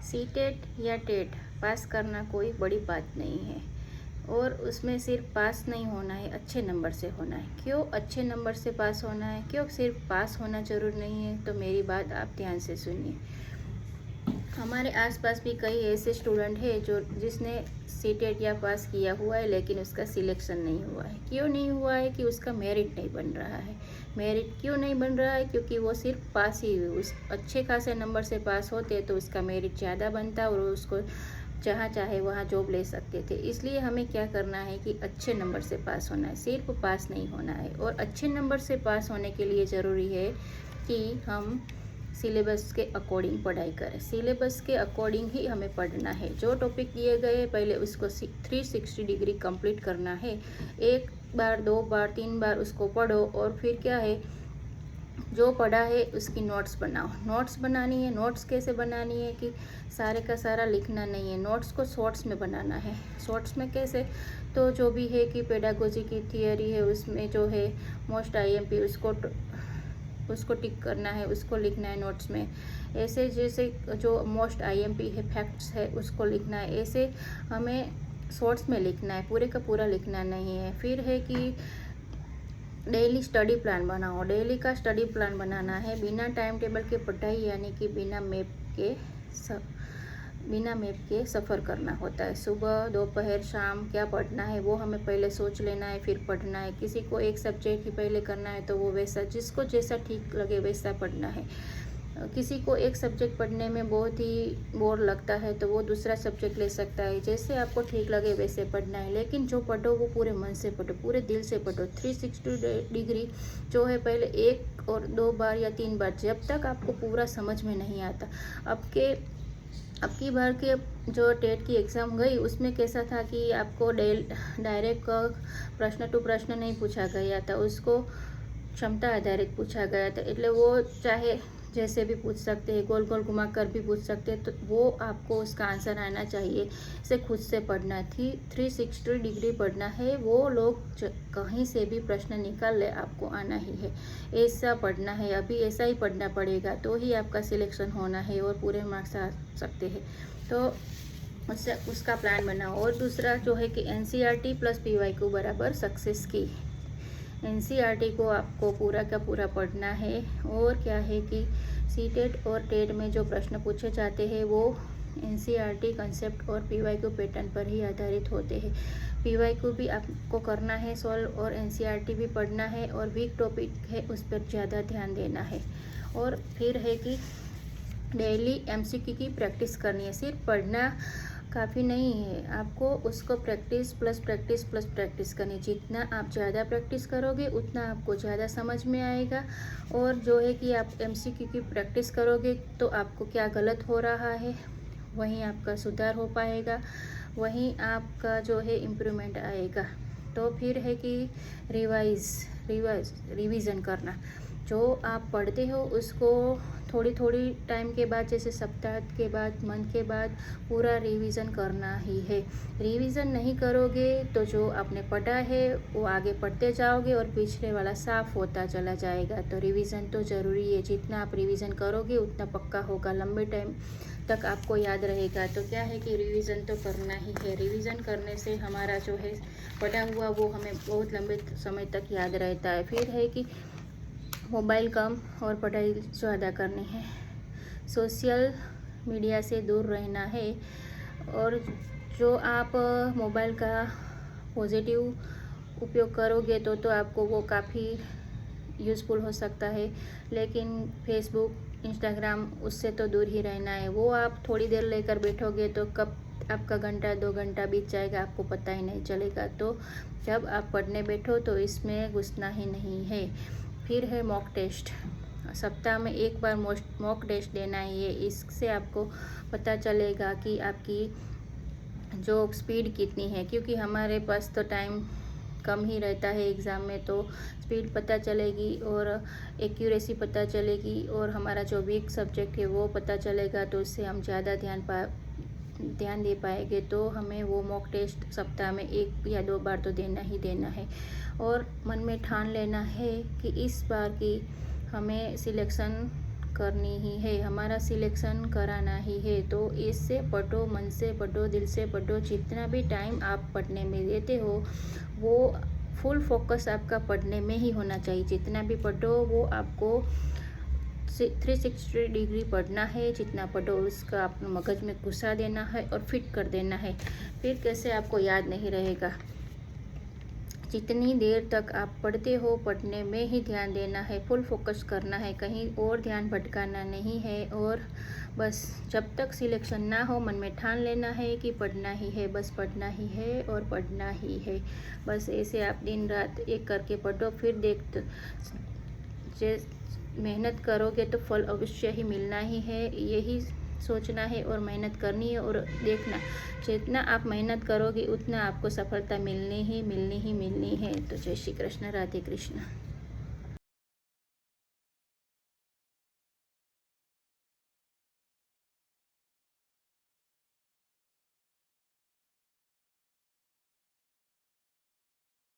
CTET या TET pass करना कोई बड़ी बात नहीं है और उसमें सिर्फ पास नहीं होना है, अच्छे नंबर से होना है। क्यों अच्छे नंबर से पास होना है, क्यों सिर्फ पास होना जरूर नहीं है? तो मेरी बात आप ध्यान से सुनिए। हमारे आसपास भी कई ऐसे स्टूडेंट हैं जो जिसने सीटेट या पास किया हुआ है लेकिन उसका सिलेक्शन नहीं हुआ है। क्यों नहीं हुआ है? कि उसका मेरिट नहीं बन रहा है। मेरिट क्यों नहीं बन रहा है? क्योंकि वो सिर्फ पास ही हुए। उस अच्छे खासे नंबर से पास होते तो उसका मेरिट ज़्यादा बनता और उसको जहाँ चाहे वहाँ जॉब ले सकते थे। इसलिए हमें क्या करना है कि अच्छे नंबर से पास होना है, सिर्फ पास नहीं होना है। और अच्छे नंबर से पास होने के लिए ज़रूरी है कि हम सिलेबस के अकॉर्डिंग पढ़ाई करें। सिलेबस के अकॉर्डिंग ही हमें पढ़ना है। जो टॉपिक दिए गए पहले उसको 360 डिग्री कंप्लीट करना है। एक बार, दो बार, तीन बार उसको पढ़ो और फिर क्या है, जो पढ़ा है उसकी नोट्स बनाओ। नोट्स बनानी है। नोट्स कैसे बनानी है कि सारे का सारा लिखना नहीं है, नोट्स को शॉर्ट्स में बनाना है। शॉर्ट्स में कैसे? तो जो भी है कि पेडागोजी की थियरी है उसमें जो है मोस्ट आईएमपी उसको टिक करना है, उसको लिखना है नोट्स में। ऐसे जैसे जो मोस्ट आईएमपी है फैक्ट्स है उसको लिखना है। ऐसे हमें शॉर्ट्स में लिखना है, पूरे का पूरा लिखना नहीं है। फिर है कि डेली स्टडी प्लान बनाओ। डेली का स्टडी प्लान बनाना है। बिना टाइम टेबल के पढ़ाई यानी कि बिना मैप के सफ़र करना होता है। सुबह, दोपहर, शाम क्या पढ़ना है वो हमें पहले सोच लेना है, फिर पढ़ना है। किसी को एक सब्जेक्ट ही पहले करना है तो वो वैसा, जिसको जैसा ठीक लगे वैसा पढ़ना है। किसी को एक सब्जेक्ट पढ़ने में बहुत ही बोर लगता है तो वो दूसरा सब्जेक्ट ले सकता है। जैसे आपको ठीक लगे वैसे पढ़ना है, लेकिन जो पढ़ो वो पूरे मन से पढ़ो, पूरे दिल से पढ़ो। 360 डिग्री जो है पहले एक और दो बार या तीन बार, जब तक आपको पूरा समझ में नहीं आता। अब की बार के जो टेट की एग्ज़ाम गई उसमें कैसा था कि आपको डायरेक्ट प्रश्न टू प्रश्न नहीं पूछा गया था, उसको क्षमता आधारित पूछा गया था। એટલે वो चाहे जैसे भी पूछ सकते हैं, गोल गोल घुमा कर भी पूछ सकते हैं, तो वो आपको उसका आंसर आना चाहिए। इसे खुद से पढ़ना थी, 360 डिग्री पढ़ना है। वो लोग कहीं से भी प्रश्न निकाल ले, आपको आना ही है। ऐसा पढ़ना है, अभी ऐसा ही पढ़ना पड़ेगा तो ही आपका सिलेक्शन होना है और पूरे मार्क्स आ सकते हैं। तो उसका प्लान बनाओ। और दूसरा जो है कि एनसीईआरटी प्लस पीवाईक्यू बराबर सक्सेस की। एनसीईआरटी को आपको पूरा का पूरा पढ़ना है। और क्या है कि सीटेट और टेट में जो प्रश्न पूछे जाते हैं वो एनसीईआरटी कंसेप्ट और पीवाईक्यू पैटर्न पर ही आधारित होते हैं। पीवाईक्यू भी आपको करना है सॉल्व और एनसीईआरटी भी पढ़ना है और वीक टॉपिक है उस पर ज़्यादा ध्यान देना है। और फिर है कि डेली एमसीक्यू की प्रैक्टिस करनी है। सिर्फ पढ़ना काफ़ी नहीं है, आपको उसको practice plus practice plus practice करनी। जितना आप ज़्यादा प्रैक्टिस करोगे उतना आपको ज़्यादा समझ में आएगा। और जो है कि आप एमसीक्यू की प्रैक्टिस करोगे तो आपको क्या गलत हो रहा है वहीं आपका सुधार हो पाएगा, वहीं आपका जो है इम्प्रूवमेंट आएगा। तो फिर है कि रिवीज़न करना। जो आप पढ़ते हो उसको थोड़ी थोड़ी टाइम के बाद, जैसे सप्ताह के बाद, मंथ के बाद पूरा रिवीज़न करना ही है। रिवीज़न नहीं करोगे तो जो आपने पढ़ा है वो आगे पढ़ते जाओगे और पिछले वाला साफ होता चला जाएगा। तो रिवीज़न तो ज़रूरी है। जितना आप रिवीज़न करोगे उतना पक्का होगा, लंबे टाइम तक आपको याद रहेगा। तो क्या है कि रिवीज़न तो करना ही है। रिवीज़न करने से हमारा जो है पढ़ा हुआ वो हमें बहुत लंबे समय तक याद रहता है। फिर है कि मोबाइल कम और पढ़ाई ज़्यादा करनी है। सोशल मीडिया से दूर रहना है। और जो आप मोबाइल का पॉजिटिव उपयोग करोगे तो आपको वो काफ़ी यूज़फुल हो सकता है। लेकिन फेसबुक, इंस्टाग्राम उससे तो दूर ही रहना है। वो आप थोड़ी देर लेकर बैठोगे तो कब आपका घंटा 2 घंटा बीत जाएगा आपको पता ही नहीं चलेगा। तो जब आप पढ़ने बैठो तो इसमें घुसना ही नहीं है। फिर है मॉक टेस्ट। सप्ताह में एक बार मॉक टेस्ट देना ही है। इससे आपको पता चलेगा कि आपकी जो स्पीड कितनी है, क्योंकि हमारे पास तो टाइम कम ही रहता है एग्ज़ाम में। तो स्पीड पता चलेगी और एक्यूरेसी पता चलेगी और हमारा जो वीक सब्जेक्ट है वो पता चलेगा। तो उससे हम ज़्यादा ध्यान दे पाएंगे। तो हमें वो मॉक टेस्ट सप्ताह में 1 या 2 बार तो देना ही देना है। और मन में ठान लेना है कि इस बार की हमें सिलेक्शन करनी ही है, हमारा सिलेक्शन कराना ही है। तो इससे पढ़ो, मन से पढ़ो, दिल से पढ़ो। जितना भी टाइम आप पढ़ने में देते हो वो फुल फोकस आपका पढ़ने में ही होना चाहिए। जितना भी पढ़ो वो आपको 360 डिग्री पढ़ना है। जितना पढ़ो उसका अपने मगज में घुसा देना है और फिट कर देना है। फिर कैसे आपको याद नहीं रहेगा। जितनी देर तक आप पढ़ते हो पढ़ने में ही ध्यान देना है, फुल फोकस करना है, कहीं और ध्यान भटकाना नहीं है। और बस जब तक सिलेक्शन ना हो मन में ठान लेना है कि पढ़ना ही है, बस पढ़ना ही है और पढ़ना ही है। बस ऐसे आप दिन रात एक करके पढ़ो। फिर मेहनत करोगे तो फल अवश्य ही मिलना ही है, यही सोचना है और मेहनत करनी है। और देखना जितना आप मेहनत करोगे उतना आपको सफलता मिलनी ही मिलनी है। तो जय श्री कृष्ण, राधे कृष्ण।